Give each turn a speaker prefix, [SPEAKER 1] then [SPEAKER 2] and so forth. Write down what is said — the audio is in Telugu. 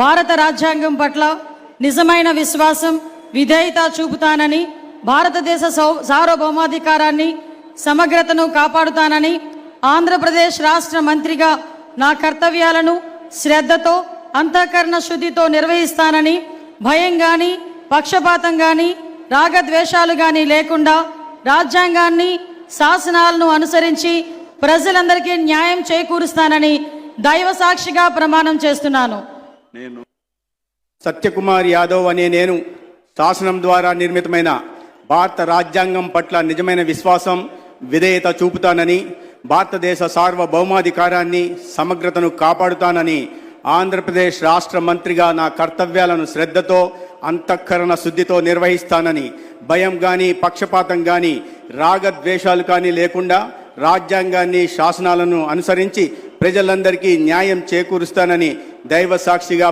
[SPEAKER 1] భారత రాజ్యాంగం పట్ల నిజమైన విశ్వాసం, విధేయత చూపుతానని, భారతదేశ సార్వభౌమాధికారాన్ని, సమగ్రతను కాపాడుతానని, ఆంధ్రప్రదేశ్ రాష్ట్ర మంత్రిగా నా కర్తవ్యాలను శ్రద్ధతో, అంతఃకరణ శుద్ధితో నిర్వహిస్తానని, భయం కానీ, పక్షపాతం కానీ, రాగద్వేషాలు కానీ లేకుండా రాజ్యాంగాన్ని, శాసనాలను అనుసరించి ప్రజలందరికీ న్యాయం చేకూరుస్తానని దైవ సాక్షిగా ప్రమాణం చేస్తున్నాను.
[SPEAKER 2] నేను సత్యకుమార్ యాదవ్ అనే నేను శాసనం ద్వారా నిర్మితమైన భారత రాజ్యాంగం పట్ల నిజమైన విశ్వాసం, విధేయత చూపుతానని, భారతదేశ సార్వభౌమాధికారాన్ని, సమగ్రతను కాపాడుతానని, ఆంధ్రప్రదేశ్ రాష్ట్ర మంత్రిగా నా కర్తవ్యాలను శ్రద్ధతో, అంతఃకరణ శుద్ధితో నిర్వహిస్తానని, భయం కానీ, పక్షపాతం కానీ, రాగద్వేషాలు కానీ లేకుండా రాజ్యాంగాన్ని, శాసనాలను అనుసరించి ప్రజలందరికీ న్యాయం చేకూరుస్తానని దైవ సాక్షిగా